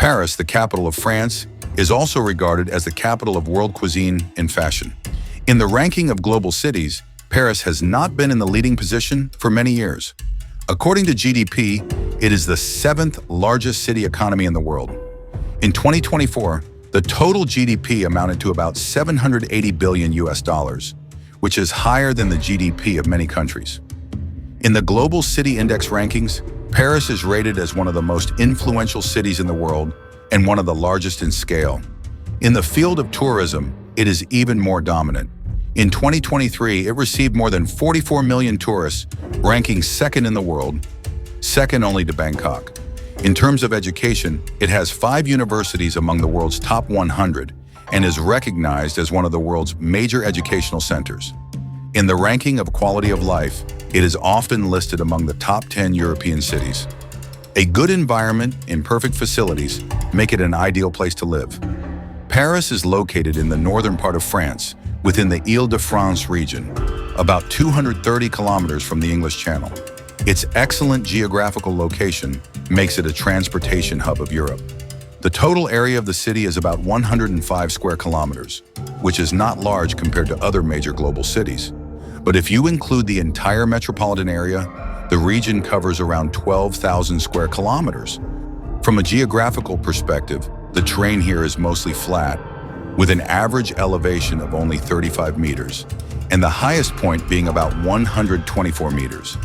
Paris, the capital of France, is also regarded as the capital of world cuisine and fashion. In the ranking of global cities, Paris has not been in the leading position for many years. According to GDP, it is the seventh largest city economy in the world. In 2024, the total GDP amounted to about 780 billion US dollars, which is higher than the GDP of many countries. In the Global City Index rankings, Paris is rated as one of the most influential cities in the world and one of the largest in scale. In the field of tourism, it is even more dominant. In 2023, it received more than 44 million tourists, ranking second in the world, second only to Bangkok. In terms of education, it has 5 universities among the world's top 100 and is recognized as one of the world's major educational centers. In the ranking of quality of life, it is often listed among the top 10 European cities. A good environment and perfect facilities make it an ideal place to live. Paris is located in the northern part of France, within the Île-de-France region, about 230 kilometers from the English Channel. Its excellent geographical location makes it a transportation hub of Europe. The total area of the city is about 105 square kilometers, which is not large compared to other major global cities. But if you include the entire metropolitan area, the region covers around 12,000 square kilometers. From a geographical perspective, the terrain here is mostly flat, with an average elevation of only 35 meters, and the highest point being about 124 meters.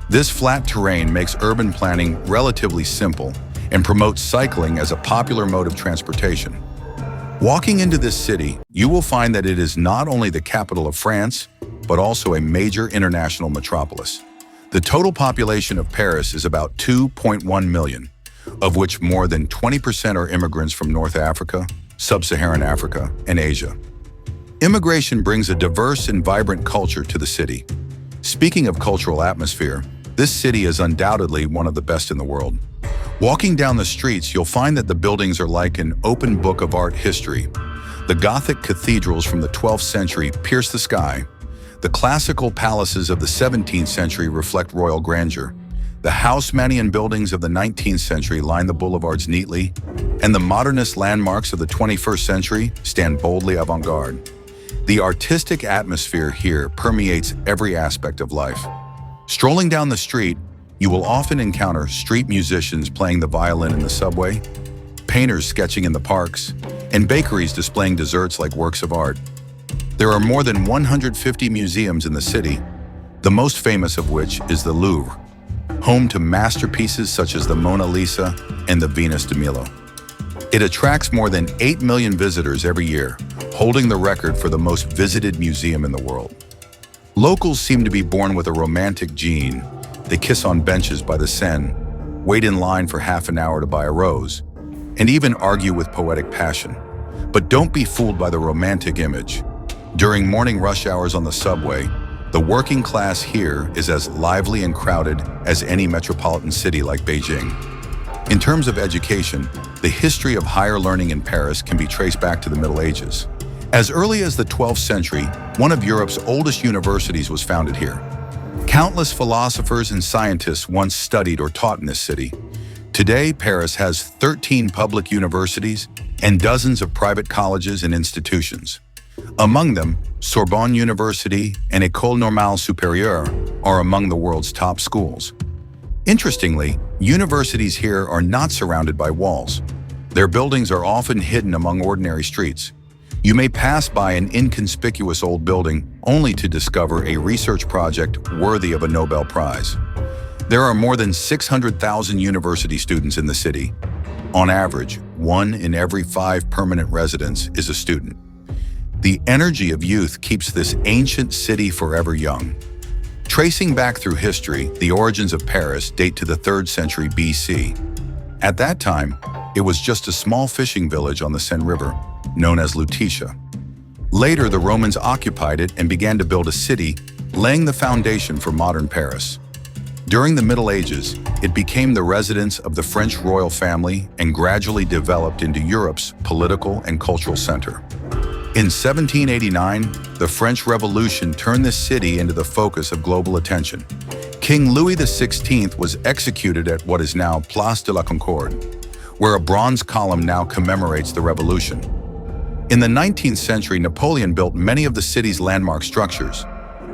This flat terrain makes urban planning relatively simple and promotes cycling as a popular mode of transportation. Walking into this city, you will find that it is not only the capital of France, but also a major international metropolis. The total population of Paris is about 2.1 million, of which more than 20% are immigrants from North Africa, Sub-Saharan Africa, and Asia. Immigration brings a diverse and vibrant culture to the city. Speaking of cultural atmosphere, this city is undoubtedly one of the best in the world. Walking down the streets, you'll find that the buildings are like an open book of art history. The Gothic cathedrals from the 12th century pierce the sky. The classical palaces of the 17th century reflect royal grandeur. The Haussmannian buildings of the 19th century line the boulevards neatly, and the modernist landmarks of the 21st century stand boldly avant-garde. The artistic atmosphere here permeates every aspect of life. Strolling down the street, you will often encounter street musicians playing the violin in the subway, painters sketching in the parks, and bakeries displaying desserts like works of art. There are more than 150 museums in the city, the most famous of which is the Louvre, home to masterpieces such as the Mona Lisa and the Venus de Milo. It attracts more than 8 million visitors every year, holding the record for the most visited museum in the world. Locals seem to be born with a romantic gene. They kiss on benches by the Seine, wait in line for half an hour to buy a rose, and even argue with poetic passion. But don't be fooled by the romantic image. During morning rush hours on the subway, the working class here is as lively and crowded as any metropolitan city like Beijing. In terms of education, the history of higher learning in Paris can be traced back to the Middle Ages. As early as the 12th century, one of Europe's oldest universities was founded here. Countless philosophers and scientists once studied or taught in this city. Today, Paris has 13 public universities and dozens of private colleges and institutions. Among them, Sorbonne University and École Normale Supérieure are among the world's top schools. Interestingly, universities here are not surrounded by walls. Their buildings are often hidden among ordinary streets. You may pass by an inconspicuous old building only to discover a research project worthy of a Nobel Prize. There are more than 600,000 university students in the city. On average, 1 in every 5 permanent residents is a student. The energy of youth keeps this ancient city forever young. Tracing back through history, the origins of Paris date to the 3rd century BC. At that time, it was just a small fishing village on the Seine River, known as Lutetia. Later, the Romans occupied it and began to build a city, laying the foundation for modern Paris. During the Middle Ages, it became the residence of the French royal family and gradually developed into Europe's political and cultural center. In 1789, the French Revolution turned this city into the focus of global attention. King Louis XVI was executed at what is now Place de la Concorde. where a bronze column now commemorates the revolution. In the 19th century, Napoleon built many of the city's landmark structures,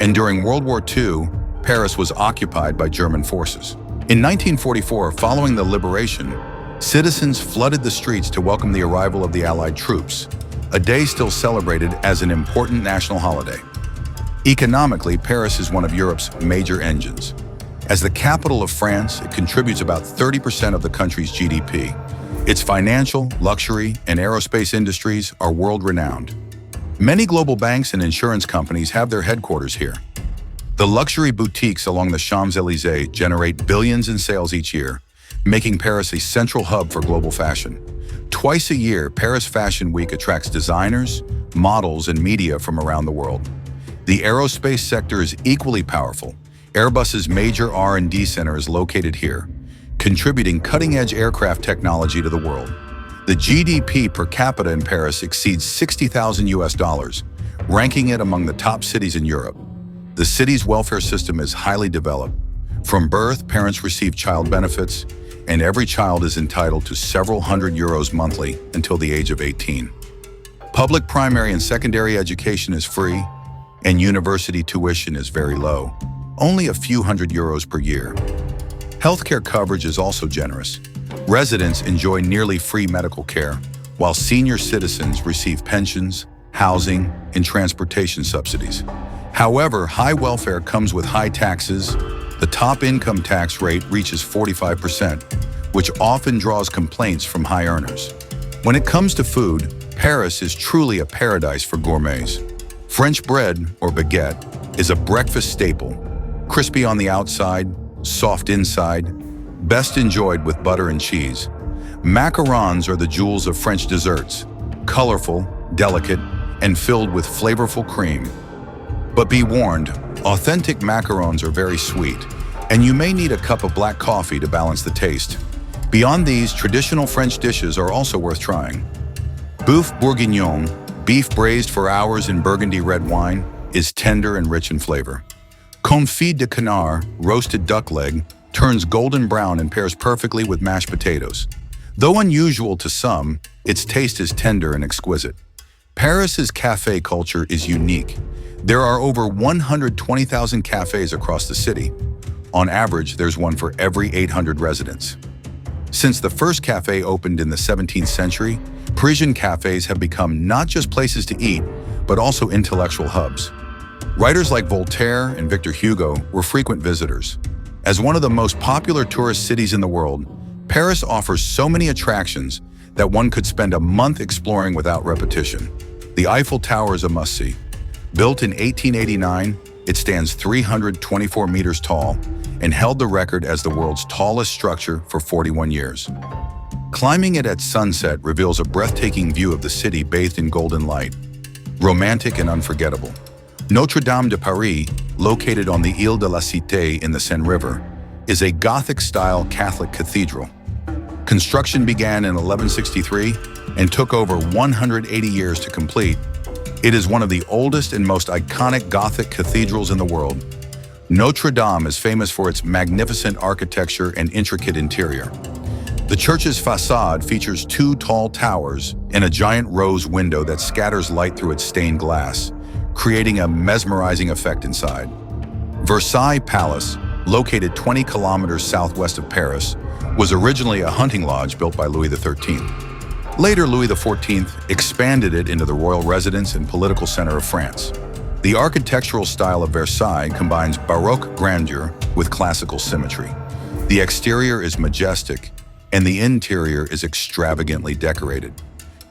and during World War II, Paris was occupied by German forces. In 1944, following the liberation, citizens flooded the streets to welcome the arrival of the Allied troops, a day still celebrated as an important national holiday. Economically, Paris is one of Europe's major engines. As the capital of France, it contributes about 30% of the country's GDP. Its financial, luxury, and aerospace industries are world-renowned. Many global banks and insurance companies have their headquarters here. The luxury boutiques along the Champs-Élysées generate billions in sales each year, making Paris a central hub for global fashion. Twice a year, Paris Fashion Week attracts designers, models, and media from around the world. The aerospace sector is equally powerful. Airbus's major R&D center is located here, contributing cutting-edge aircraft technology to the world. The GDP per capita in Paris exceeds $60,000, ranking it among the top cities in Europe. The city's welfare system is highly developed. From birth, parents receive child benefits, and every child is entitled to several hundred euros monthly until the age of 18. Public primary and secondary education is free, and university tuition is very low, only a few hundred euros per year. Healthcare coverage is also generous. Residents enjoy nearly free medical care, while senior citizens receive pensions, housing, and transportation subsidies. However, high welfare comes with high taxes. The top income tax rate reaches 45%, which often draws complaints from high earners. When it comes to food, Paris is truly a paradise for gourmets. French bread, or baguette, is a breakfast staple. Crispy on the outside, soft inside, best enjoyed with butter and cheese. Macarons are the jewels of French desserts, colorful, delicate, and filled with flavorful cream. But be warned, authentic macarons are very sweet, and you may need a cup of black coffee to balance the taste. Beyond these, traditional French dishes are also worth trying. Boeuf bourguignon, beef braised for hours in burgundy red wine, is tender and rich in flavor. Confit de canard, roasted duck leg, turns golden brown and pairs perfectly with mashed potatoes. Though unusual to some, its taste is tender and exquisite. Paris's cafe culture is unique. There are over 120,000 cafes across the city. On average, there's one for every 800 residents. Since the first cafe opened in the 17th century, Parisian cafes have become not just places to eat, but also intellectual hubs. Writers like Voltaire and Victor Hugo were frequent visitors. As one of the most popular tourist cities in the world, Paris offers so many attractions that one could spend a month exploring without repetition. The Eiffel Tower is a must-see. Built in 1889, it stands 324 meters tall and held the record as the world's tallest structure for 41 years. Climbing it at sunset reveals a breathtaking view of the city bathed in golden light, romantic and unforgettable. Notre Dame de Paris, located on the Ile de la Cité in the Seine River, is a Gothic-style Catholic cathedral. Construction began in 1163 and took over 180 years to complete. It is one of the oldest and most iconic Gothic cathedrals in the world. Notre Dame is famous for its magnificent architecture and intricate interior. The church's facade features two tall towers and a giant rose window that scatters light through its stained glass, creating a mesmerizing effect inside. Versailles Palace, located 20 kilometers southwest of Paris, was originally a hunting lodge built by Louis XIII. Later, Louis XIV expanded it into the royal residence and political center of France. The architectural style of Versailles combines Baroque grandeur with classical symmetry. The exterior is majestic, and the interior is extravagantly decorated.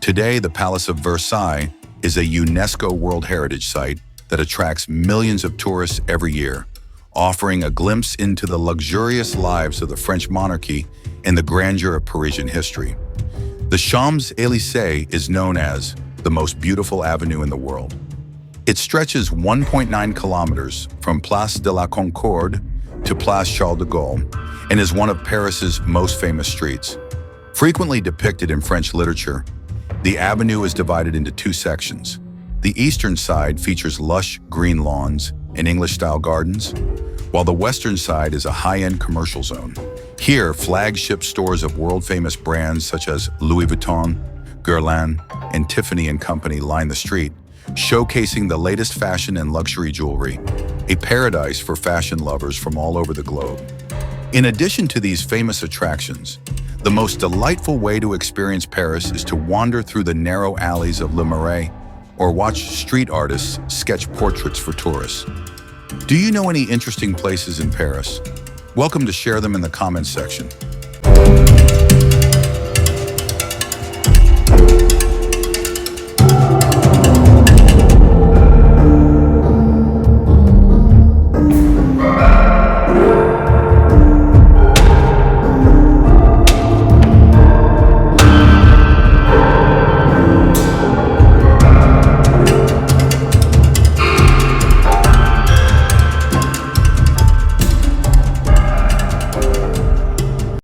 Today, the Palace of Versailles is a UNESCO World Heritage Site that attracts millions of tourists every year, offering a glimpse into the luxurious lives of the French monarchy and the grandeur of Parisian history. The Champs-Élysées is known as the most beautiful avenue in the world. It stretches 1.9 kilometers from Place de la Concorde to Place Charles de Gaulle and is one of Paris's most famous streets. Frequently depicted in French literature, the avenue is divided into two sections. The eastern side features lush green lawns and English-style gardens, while the western side is a high-end commercial zone. Here, flagship stores of world-famous brands such as Louis Vuitton, Guerlain, and Tiffany & Company line the street, showcasing the latest fashion and luxury jewelry, a paradise for fashion lovers from all over the globe. In addition to these famous attractions, the most delightful way to experience Paris is to wander through the narrow alleys of Le Marais or watch street artists sketch portraits for tourists. Do you know any interesting places in Paris? Welcome to share them in the comments section.